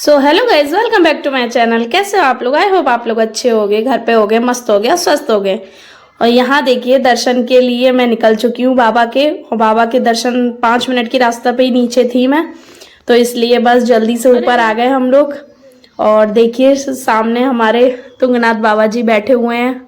So hello guys, welcome back to my channel. कैसे हो आप लोग? आई होप आप लोग अच्छे होगे, घर पे होगे, मस्त हो गया, स्वस्थ हो गए। और यहाँ देखिए दर्शन के लिए मैं निकल चुकी हूँ बाबा के। और बाबा के दर्शन 5 मिनट की रास्ता पे ही नीचे थी मैं, तो इसलिए बस जल्दी से ऊपर आ गए हम लोग। और देखिए सामने हमारे तुंगनाथ बाबा जी बैठे हुए हैं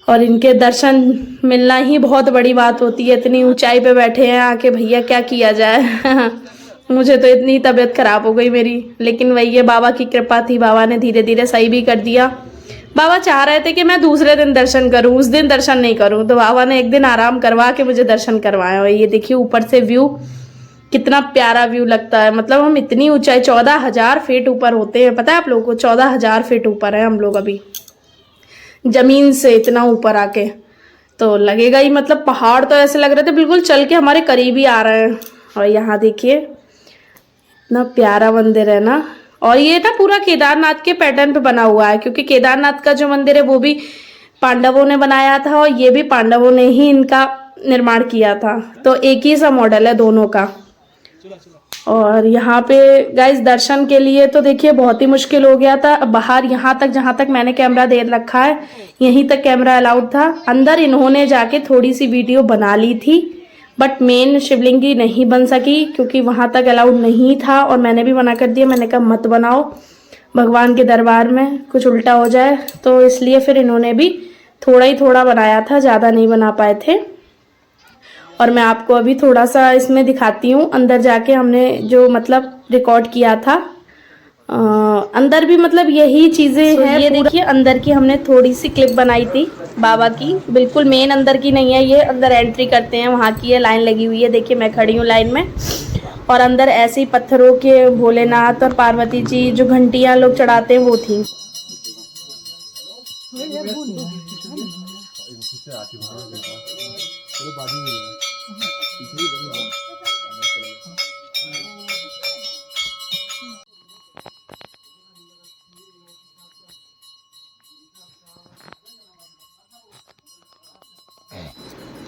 और इनके दर्शन मिलना ही बहुत बड़ी बात होती है। इतनी ऊंचाई पे बैठे हैं आके, भैया क्या किया जाए। मुझे तो इतनी तबीयत खराब हो गई मेरी, लेकिन वही है, बाबा की कृपा थी, बाबा ने धीरे धीरे सही भी कर दिया। बाबा चाह रहे थे कि मैं दूसरे दिन दर्शन करूं, उस दिन दर्शन नहीं करूं, तो बाबा ने एक दिन आराम करवा के मुझे दर्शन करवाया। और ये देखिए ऊपर से व्यू, कितना प्यारा व्यू लगता है। मतलब हम इतनी ऊंचाई 14,000 फीट ऊपर होते हैं, पता है आप लोगों को? 14,000 फीट ऊपर है हम लोग अभी जमीन से, इतना ऊपर आके तो लगेगा ही, मतलब पहाड़ तो ऐसे लग रहे थे बिल्कुल चल के हमारे करीब ही आ रहे हैं। और यहाँ देखिए इतना प्यारा मंदिर है ना। और ये ना पूरा केदारनाथ के पैटर्न पे बना हुआ है, क्योंकि केदारनाथ का जो मंदिर है वो भी पांडवों ने बनाया था और ये भी पांडवों ने ही इनका निर्माण किया था, तो एक ही सा मॉडल है दोनों का। और यहाँ पे गाइस दर्शन के लिए तो देखिए बहुत ही मुश्किल हो गया था। बाहर यहाँ तक, जहाँ तक मैंने कैमरा दे रखा है, यहीं तक कैमरा अलाउड था। अंदर इन्होंने जाके थोड़ी सी वीडियो बना ली थी, बट मेन शिवलिंग की नहीं बन सकी क्योंकि वहाँ तक अलाउड नहीं था। और मैंने भी मना कर दिया, मैंने कहा मत बनाओ, भगवान के दरबार में कुछ उल्टा हो जाए, तो इसलिए फिर इन्होंने भी थोड़ा ही थोड़ा बनाया था, ज़्यादा नहीं बना पाए थे। और मैं आपको अभी थोड़ा सा इसमें दिखाती हूँ अंदर जाके हमने जो मतलब रिकॉर्ड किया था। अंदर भी मतलब यही चीज़ें हैं। ये देखिए अंदर की हमने थोड़ी सी क्लिप बनाई थी बाबा की, बिल्कुल मेन अंदर की नहीं है ये, अंदर एंट्री करते हैं वहाँ की है, लाइन लगी हुई है। देखिए मैं खड़ी हूँ लाइन में, और अंदर ऐसे ही पत्थरों के भोलेनाथ और पार्वती जी जो घंटियाँ लोग चढ़ाते हैं वो थी।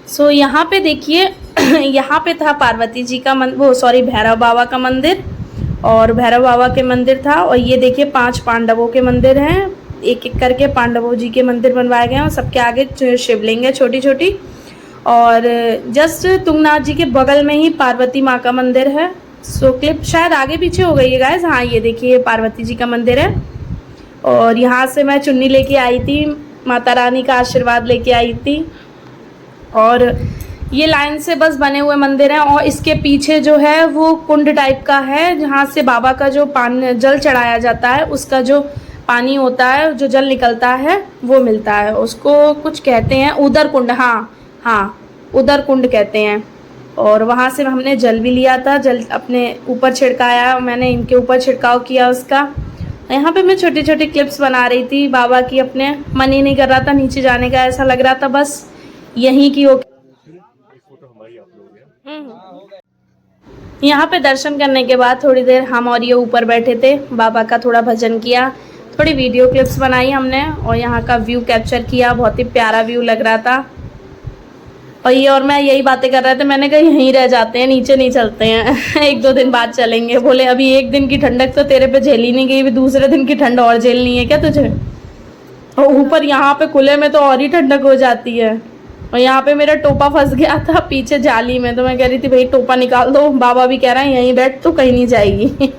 सो यहाँ पे देखिए यहाँ पे था पार्वती जी का भैरव बाबा का मंदिर, और भैरव बाबा के मंदिर था। और ये देखिए 5 पांडवों के मंदिर हैं, एक एक करके पांडवों जी के मंदिर बनवाए गए हैं, और सबके आगे शिवलिंग है छोटी छोटी। और जस्ट तुंगनाथ जी के बगल में ही पार्वती माँ का मंदिर है। सो क्लिप शायद आगे पीछे हो गई है गाइस। हाँ ये देखिए पार्वती जी का मंदिर है। और यहाँ से मैं चुन्नी लेके आई थी, माता रानी का आशीर्वाद लेके आई थी। और ये लाइन से बस बने हुए मंदिर हैं, और इसके पीछे जो है वो कुंड टाइप का है, जहाँ से बाबा का जो पानी जल चढ़ाया जाता है, उसका जो पानी होता है, जो जल निकलता है वो मिलता है। उसको कुछ कहते हैं उदर कुंड, हाँ उदर कुंड कहते हैं। और वहाँ से हमने जल भी लिया था, जल अपने ऊपर छिड़काया, मैंने इनके ऊपर छिड़काव किया उसका। यहाँ पे मैं छोटी छोटी क्लिप्स बना रही थी बाबा की, अपने मन ही नहीं कर रहा था नीचे जाने का, ऐसा लग रहा था बस यहीं की हो। यहाँ पे दर्शन करने के बाद थोड़ी देर हम और ये ऊपर बैठे थे, बाबा का थोड़ा भजन किया, थोड़ी वीडियो क्लिप्स बनाई हमने, और यहाँ का व्यू कैप्चर किया। बहुत ही प्यारा व्यू लग रहा था। और ये और मैं यही बातें कर रहे थे, मैंने कहा यहीं रह जाते हैं, नीचे नहीं चलते हैं। 1-2 दिन बाद चलेंगे। बोले अभी एक दिन की ठंडक तो तेरे पे झेली नहीं गई, दूसरे दिन की ठंड और झेलनी है क्या तुझे? और ऊपर यहाँ पे खुले में तो और ही ठंडक हो जाती है। और यहाँ पे मेरा टोपा फंस गया था पीछे जाली में, तो मैं कह रही थी भाई टोपा निकाल दो, बाबा भी कह रहा है यहीं बैठ, तो कहीं नहीं जाएगी।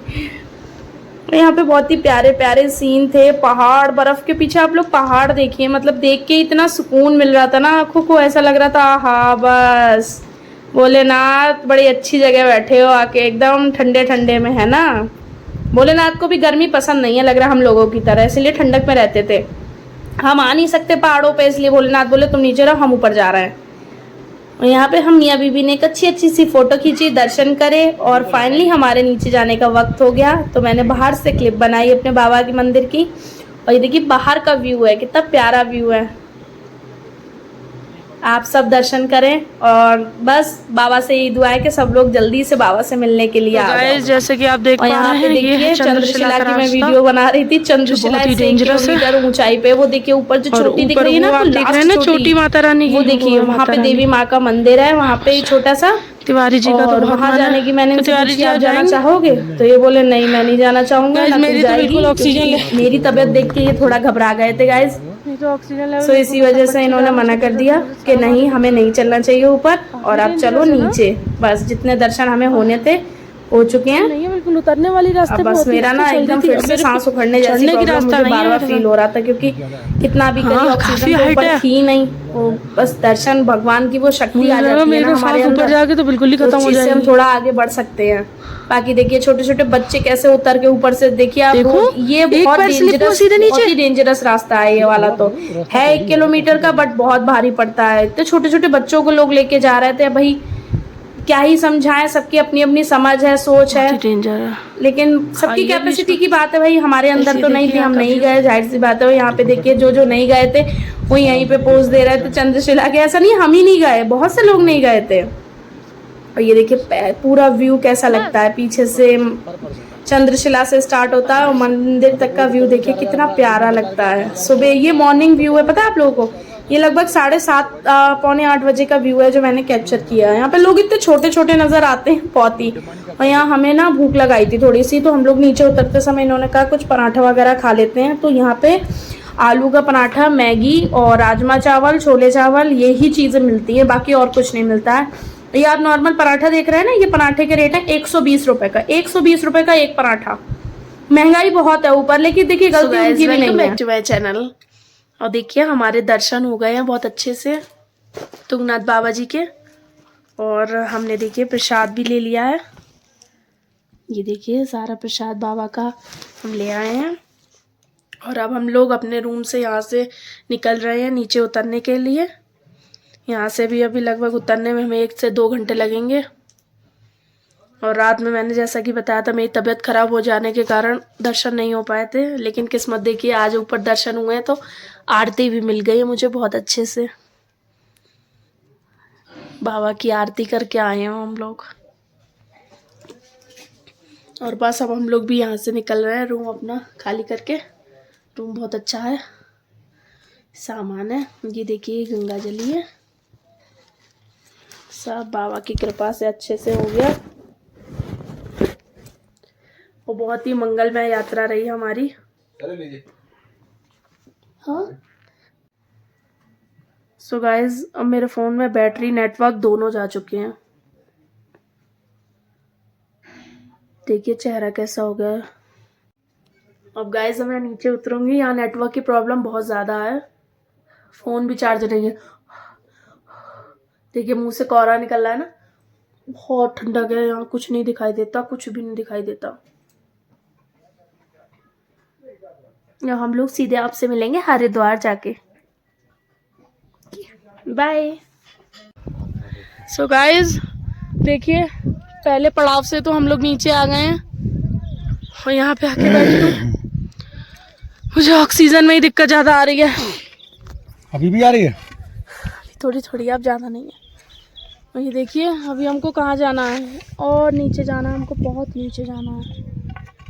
यहाँ पे बहुत ही प्यारे प्यारे सीन थे, पहाड़, बर्फ के पीछे आप लोग पहाड़ देखिए, मतलब देख के इतना सुकून मिल रहा था ना आंखों को, ऐसा लग रहा था हाँ बस भोलेनाथ बड़ी अच्छी जगह बैठे हो आके, एकदम ठंडे ठंडे में, है ना। भोलेनाथ को भी गर्मी पसंद नहीं है लग रहा हम लोगों की तरह, इसलिए ठंडक में रहते थे। हम आ नहीं सकते पहाड़ों पे, इसलिए भोलेनाथ बोले तुम नीचे रहो, हम ऊपर जा रहे हैं। और यहाँ पे हम मियाँ बीबी ने एक अच्छी सी फोटो खींची, दर्शन करे, और फाइनली हमारे नीचे जाने का वक्त हो गया। तो मैंने बाहर से क्लिप बनाई अपने बाबा के मंदिर की। और ये देखिए बाहर का व्यू है, कितना प्यारा व्यू है। आप सब दर्शन करें, और बस बाबा से यही दुआ है कि सब लोग जल्दी से बाबा से मिलने के लिए आ जाएं। जैसे कि आप देख पा रहे हैं, देखिए चंद्रशिला की मैं वीडियो बना रही थी। चंद्रशिला 1 किलोमीटर ऊंचाई पे, वो देखिए ऊपर जो छोटी दिख रही है ना, आप देख रहे हैं ना छोटी माता रानी की, वो देखिए वहाँ पे देवी माँ का मंदिर है, वहाँ पे छोटा सा तिवारी जी का तो बहुत वहाँ जाने की मैंने इनसे तिवारी पूछी, जी आप आप जाना जाएंगे? चाहोगे? तो ये बोले नहीं मैं नहीं जाना चाहूंगा। गाइस ना मेरी तू तो बिल्कुल जाएगी, ऑक्सीजन क्योंकि मेरी तबीयत देख के ये थोड़ा घबरा गए थे गाइस। नहीं तो ऑक्सीजन लेवल सो इसी वजह से इन्होंने मना कर दिया कि नहीं हमें नहीं चलना चाहिए ऊपर और आप चलो नीचे। बस जितने दर्शन हमें होने थे हो चुके हैं। नहीं है बिल्कुल उतरने वाली अब रास्ते पे बस होती मेरा तो ना चल एकदम रही थी। फिर से सांस उखड़ने जैसी चढ़ने की प्रॉब्लम रास्ता मुझे नहीं है बार बार मेरे फील साथ। हो रहा था, क्योंकि कितना भी करिए हाँ, ऑक्सीजन काफी तो हाइट ऊपर है। थी नहीं। वो बस दर्शन भगवान की वो शक्ति आ मुझे लगा जाती है मेरे ना हमारे सांस ऊपर अंदर, जाके तो बिल्कुल ही तो खत्म उस हो चीज से हम जाएगी। थोड़ा आगे बढ़ सकते हैं। बाकी देखिए छोटे छोटे बच्चे कैसे उतर के ऊपर से, देखिए आप देखो, रोड, ये एक बहुत पैर स्लिप हुआ डेंजरस, सीधे बहुत नीचे। ही डेंजरस रास्ता है ये वाला। तो है 1 किलोमीटर का, बट बहुत भारी पड़ता है। तो छोटे छोटे बच्चों को लोग लेके जा रहे थे। भाई क्या ही समझाएं, सबकी अपनी अपनी समझ है, सोच है, बहुत ही डेंजर है। लेकिन सबकी आइए बीच कैपेसिटी में। की बात है भाई। हमारे अंदर ऐसे तो नहीं देखिए थी, हम यहाँ का नहीं व्यू। गए, जाहिर सी बात है। यहाँ पे देखिए जो जो नहीं गए थे वो यहीं पे पोज दे रहे थे चंद्रशिला के। ऐसा नहीं हम ही नहीं गए, बहुत से लोग नहीं गए थे। और ये देखिए पूरा व्यू कैसा लगता है पीछे से, चंद्रशिला से स्टार्ट होता है और मंदिर तक का व्यू देखिए कितना प्यारा लगता है। सुबह ये मॉर्निंग व्यू है, पता है आप लोगों को, ये लगभग 7:30 पौने 8 बजे का व्यू है जो मैंने कैप्चर किया है। यहाँ पे लोग इतने छोटे छोटे नजर आते हैं बहुत ही। और यहाँ हमें ना भूख लगाई थी थोड़ी सी, तो हम लोग नीचे उतरते समय इन्होंने कहा कुछ पराठा वगैरह खा लेते हैं। तो यहाँ पे आलू का पराठा, मैगी और राजमा चावल, छोले चावल, यही चीजें मिलती है, बाकी और कुछ नहीं मिलता है। ये आप नॉर्मल पराठा देख रहे हैं ना, ये पराठे के रेट है 120 रुपए का, 120 रुपए का एक पराठा। महंगाई बहुत है ऊपर, लेकिन देखिए गलती उनकी भी नहीं है। Back to my channel. और देखिए हमारे दर्शन हो गए हैं बहुत अच्छे से तुंगनाथ बाबा जी के, और हमने देखिए प्रसाद भी ले लिया है। ये देखिए सारा प्रसाद बाबा का हम ले आए हैं। और अब हम लोग अपने रूम से यहाँ से निकल रहे हैं नीचे उतरने के लिए। यहाँ से भी अभी लगभग उतरने में हमें 1 से 2 घंटे लगेंगे। और रात में मैंने जैसा कि बताया था मेरी तबीयत खराब हो जाने के कारण दर्शन नहीं हो पाए थे, लेकिन किस्मत देखिए आज ऊपर दर्शन हुए हैं तो आरती भी मिल गई है मुझे बहुत अच्छे से। बाबा की आरती करके आए हैं हम लोग। और बस अब हम लोग भी यहाँ से निकल रहे हैं रूम अपना खाली करके। रूम बहुत अच्छा है, सामान है, ये देखिए गंगा जली है, सब बाबा की कृपा से अच्छे से हो गया। वो बहुत ही मंगलमय यात्रा रही हमारी। हाँ सो गाइज अब मेरे फ़ोन में बैटरी नेटवर्क दोनों जा चुके हैं। देखिए चेहरा कैसा हो गया है। अब गाइज मैं नीचे उतरूंगी, यहाँ नेटवर्क की प्रॉब्लम बहुत ज़्यादा है, फ़ोन भी चार्ज नहीं है। देखिए मुंह से कोहरा निकल रहा है ना, बहुत ठंडक है यहाँ, कुछ नहीं दिखाई देता, कुछ भी नहीं दिखाई देता। यहाँ हम लोग सीधे आपसे मिलेंगे हरिद्वार जाके। बाय। सो गाइज देखिए पहले पड़ाव से तो हम लोग नीचे आ गए हैं और यहाँ पे आके बैठी हूँ। मुझे ऑक्सीजन में ही दिक्कत ज़्यादा आ रही है। अभी भी आ रही है? थोड़ी थोड़ी, अब ज़्यादा नहीं है। और ये देखिए अभी हमको कहाँ जाना है, और नीचे जाना है हमको, बहुत नीचे जाना है।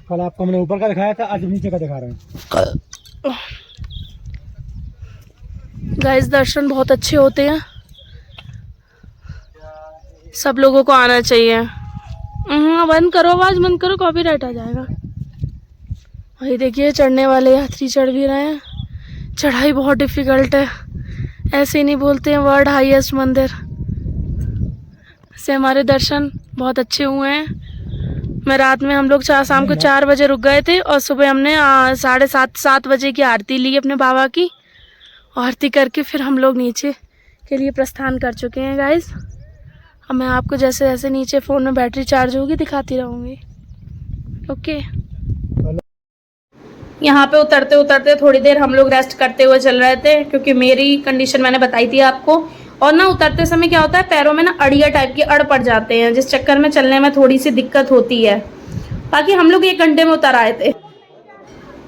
कल आपको मैंने ऊपर का दिखाया था, आज नीचे का दिखा रहे हैं। गाइस दर्शन बहुत अच्छे होते हैं, सब लोगों को आना चाहिए। बंद करो, आवाज़ बंद करो, कॉपीराइट आ जाएगा। वही देखिए चढ़ने वाले यात्री चढ़ भी रहे हैं। चढ़ाई बहुत डिफिकल्ट है, ऐसे ही नहीं बोलते हैं वर्ल्ड हाईएस्ट मंदिर। से हमारे दर्शन बहुत अच्छे हुए हैं। मैं रात में हम लोग शाम को 4 बजे रुक गए थे और सुबह हमने 7:30 बजे की आरती ली अपने बाबा की। आरती करके फिर हम लोग नीचे के लिए प्रस्थान कर चुके हैं गाइस। अब मैं आपको जैसे जैसे नीचे फ़ोन में बैटरी चार्ज होगी दिखाती रहूँगी। ओके। यहाँ पे उतरते उतरते थोड़ी देर हम लोग रेस्ट करते हुए चल रहे थे, क्योंकि मेरी कंडीशन मैंने बताई थी आपको। और ना उतरते समय क्या होता है, पैरों में ना अड़िया टाइप की अड़ पड़ जाते हैं, जिस चक्कर में चलने में थोड़ी सी दिक्कत होती है। बाकी हम लोग 1 घंटे में उतर आए थे।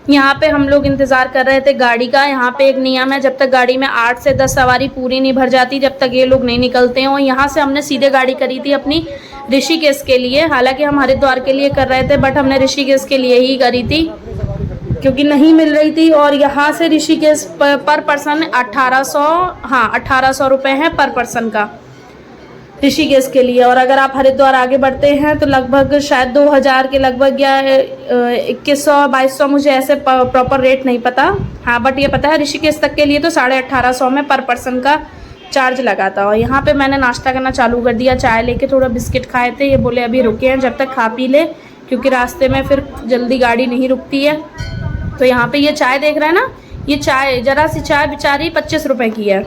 यहाँ पे हम लोग इंतज़ार कर रहे थे गाड़ी का। यहाँ पे एक नियम है, जब तक गाड़ी में 8 से 10 सवारी पूरी नहीं भर जाती जब तक ये लोग नहीं निकलते हैं। और यहाँ से हमने सीधे गाड़ी करी थी अपनी ऋषिकेश के लिए। हालांकि हम हरिद्वार के लिए कर रहे थे, बट हमने ऋषिकेश के लिए ही करी थी क्योंकि नहीं मिल रही थी। और यहाँ से ऋषिकेश पर पर्सन 1800 रुपये है पर पर्सन का। ऋषिकेश के लिए। और अगर आप हरिद्वार आगे बढ़ते हैं तो लगभग शायद 2000 के लगभग या 2100-2200, मुझे ऐसे प्रॉपर रेट नहीं पता। हाँ बट ये पता है ऋषिकेश तक के लिए तो 1850 में पर पर्सन का चार्ज लगा था। और यहाँ पे मैंने नाश्ता करना चालू कर दिया, चाय लेके थोड़ा बिस्किट खाए थे। ये बोले अभी रुके हैं जब तक खा पी ले, क्योंकि रास्ते में फिर जल्दी गाड़ी नहीं रुकती है। तो यहाँ पे ये चाय देख रहे हैं ना, ये चाय जरा सी चाय बेचारी 25 रुपए की है।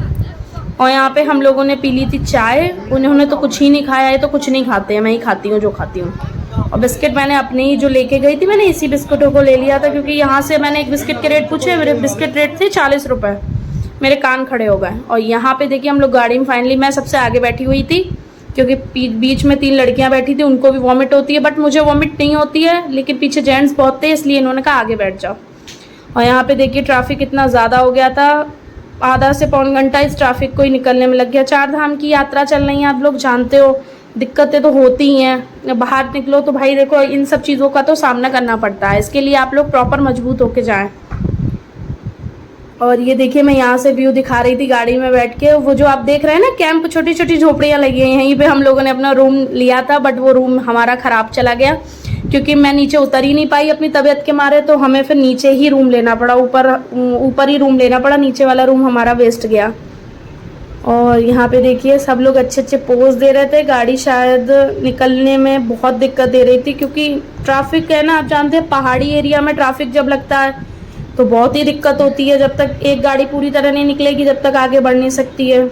और यहाँ पे हम लोगों ने पी ली थी चाय, उन्होंने तो कुछ ही नहीं खाया है, तो कुछ नहीं खाते हैं, मैं ही खाती हूँ जो खाती हूँ। और बिस्किट मैंने अपने ही जो लेके गई थी, मैंने इसी बिस्किटों को ले लिया था, क्योंकि यहाँ से मैंने एक बिस्किट के रेट पूछे, मेरे बिस्किट रेट थे 40 रुपये। मेरे कान खड़े हो गए। और यहाँ पे देखिए हम लोग गाड़ी में फाइनली, मैं सबसे आगे बैठी हुई थी क्योंकि बीच में 3 लड़कियाँ बैठी थी, उनको भी वॉमिट होती है, बट मुझे वॉमिट नहीं होती है, लेकिन पीछे जेंट्स बहुत थे इसलिए इन्होंने कहा आगे बैठ जाओ। और यहाँ पे देखिए ट्रैफिक इतना ज़्यादा हो गया था, आधा से पौन घंटा इस ट्रैफिक को ही निकलने में लग गया। 4 धाम की यात्रा चल रही है, आप लोग जानते हो दिक्कतें तो होती ही हैं। बाहर निकलो तो भाई देखो इन सब चीज़ों का तो सामना करना पड़ता है, इसके लिए आप लोग प्रॉपर मजबूत होके जाएं। और ये देखिए मैं यहाँ से व्यू दिखा रही थी गाड़ी में बैठ के, वो जो आप देख रहे हैं ना कैंप, छोटी छोटी झोपड़ियाँ लगी हैं, यहीं पे हम लोगों ने अपना रूम लिया था, बट वो रूम हमारा ख़राब चला गया क्योंकि मैं नीचे उतर ही नहीं पाई अपनी तबीयत के मारे, तो हमें फिर नीचे ही रूम लेना पड़ा, ऊपर ही रूम लेना पड़ा, नीचे वाला रूम हमारा वेस्ट गया। और यहाँ पे देखिए सब लोग अच्छे अच्छे पोज दे रहे थे। गाड़ी शायद निकलने में बहुत दिक्कत दे रही थी क्योंकि ट्रैफिक है ना, आप जानते हैं पहाड़ी एरिया में ट्रैफिक जब लगता है तो बहुत ही दिक्कत होती है, जब तक एक गाड़ी पूरी तरह नहीं निकलेगी जब तक आगे बढ़ नहीं सकती है।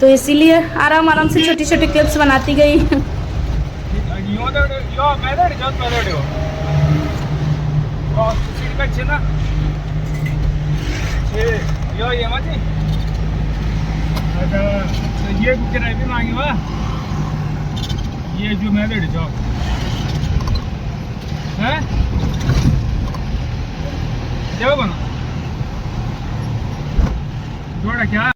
तो इसीलिए आराम आराम से छोटी छोटी क्लिप्स बनाती गई। ये जो मैं रेडी जाओ है क्या बना जोड़ा क्या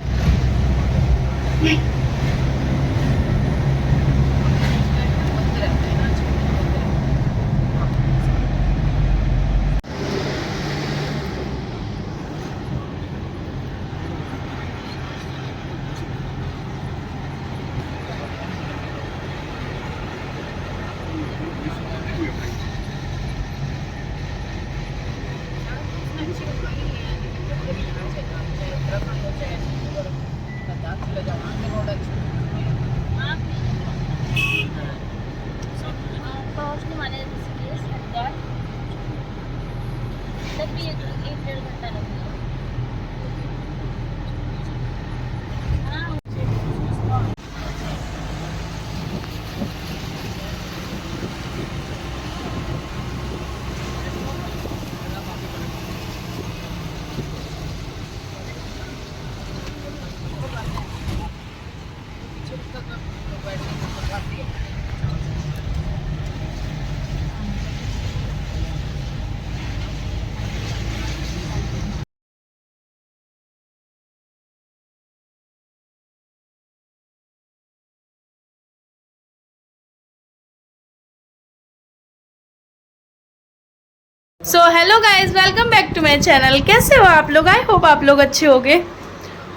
so hello guys, welcome back to my channel. कैसे हो आप लोग? आई होप आप लोग अच्छे होंगे।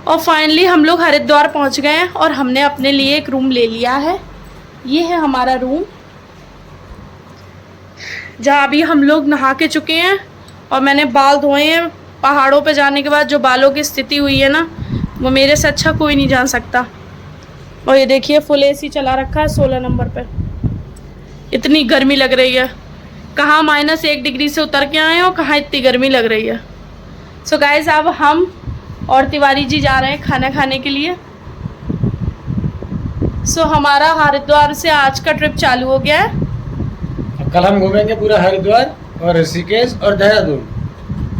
और फाइनली हम लोग हरिद्वार पहुंच गए हैं और हमने अपने लिए एक रूम ले लिया है। ये है हमारा रूम, जहाँ अभी हम लोग नहा के चुके हैं और मैंने बाल धोए हैं। पहाड़ों पे जाने के बाद जो बालों की स्थिति हुई है ना, वो मेरे से अच्छा कोई नहीं जान सकता। और ये देखिए फुल एसी चला रखा है 16 नंबर पे। इतनी गर्मी लग रही है, कहाँ -1 डिग्री से उतर के आए और कहाँ इतनी गर्मी लग रही है। सो गाइस अब हम और तिवारी जी जा रहे हैं खाना खाने के लिए। सो हमारा हरिद्वार से आज का ट्रिप चालू हो गया है। कल हम घूमेंगे पूरा हरिद्वार और ऋषिकेश और देहरादून,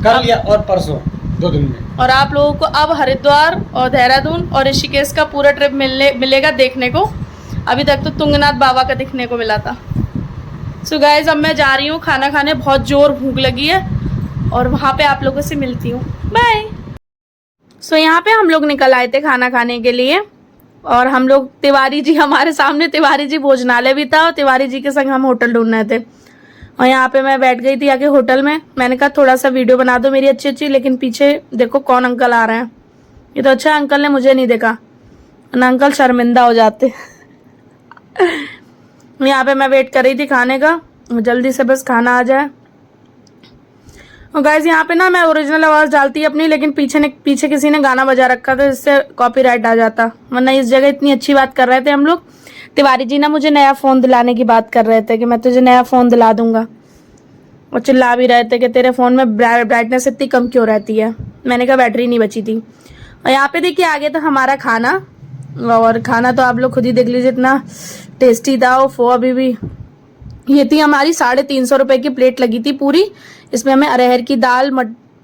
कल या और परसों 2 दिन में। और आप लोगों को अब हरिद्वार और देहरादून और ऋषिकेश का पूरा ट्रिप मिलेगा देखने को। अभी तक तो तुंगनाथ बाबा का दिखने को मिला था। सो गाइस अब मैं जा रही हूँ खाना खाने, बहुत जोर भूख लगी है और वहाँ पे आप लोगों से मिलती हूँ। बाय। सो यहाँ पे हम लोग निकल आए थे खाना खाने के लिए और हम लोग तिवारी जी हमारे सामने, तिवारी जी भोजनालय भी था और तिवारी जी के संग हम होटल ढूंढ रहे थे। और यहाँ पे मैं बैठ गई थी आके होटल में। मैंने कहा थोड़ा सा वीडियो बना दो मेरी अच्छी अच्छी, लेकिन पीछे देखो कौन अंकल आ रहे हैं। ये तो अच्छा अंकल ने मुझे नहीं देखा, ना अंकल शर्मिंदा हो जाते। यहाँ पे मैं वेट कर रही थी खाने का, जल्दी से बस खाना आ जाए। और गाइस यहाँ पे ना मैं ओरिजिनल आवाज़ डालती अपनी, लेकिन पीछे किसी ने गाना बजा रखा था जिससे कॉपीराइट आ जाता, वरना इस जगह इतनी अच्छी बात कर रहे थे हम लोग। तिवारी जी ना मुझे नया फ़ोन दिलाने की बात कर रहे थे कि मैं तुझे नया फ़ोन दिला दूंगा, और चिल्ला भी रहे थे कि तेरे फ़ोन में ब्राइटनेस इतनी कम क्यों रहती है। मैंने कहा बैटरी नहीं बची थी। और यहाँ पे देखिए आगे था हमारा खाना, और खाना तो आप लोग खुद ही देख लीजिए इतना टेस्टी था। वो फो अभी भी, ये थी हमारी 350 रुपये की प्लेट लगी थी पूरी। इसमें हमें अरहर की दाल,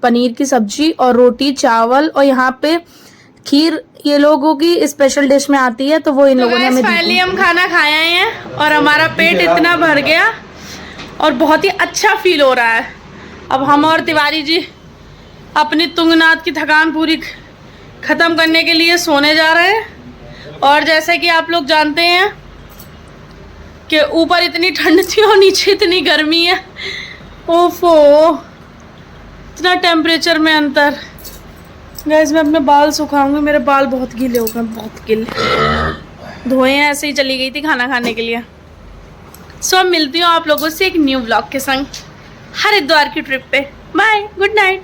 पनीर की सब्जी और रोटी, चावल, और यहाँ पे खीर ये लोगों की स्पेशल डिश में आती है, तो वो इन लोगों ने हमें दी। फाइनली हम खाना खाए हैं और हमारा पेट इतना भर गया और बहुत ही अच्छा फील हो रहा है। अब हम और तिवारी जी अपनी तुंगनाथ की थकान पूरी ख़त्म करने के लिए सोने जा रहे हैं। और जैसे कि आप लोग जानते हैं कि ऊपर इतनी ठंड थी और नीचे इतनी गर्मी है। ओफो, इतना टेम्परेचर में अंतर। गाइस मैं अपने बाल सुखाऊंगी, मेरे बाल बहुत गीले हो गए, बहुत गीले धोए हैं, ऐसे ही चली गई थी खाना खाने के लिए। सो अब मिलती हूँ आप लोगों से एक न्यू व्लॉग के संग हरिद्वार की ट्रिप पे। Bye, good night.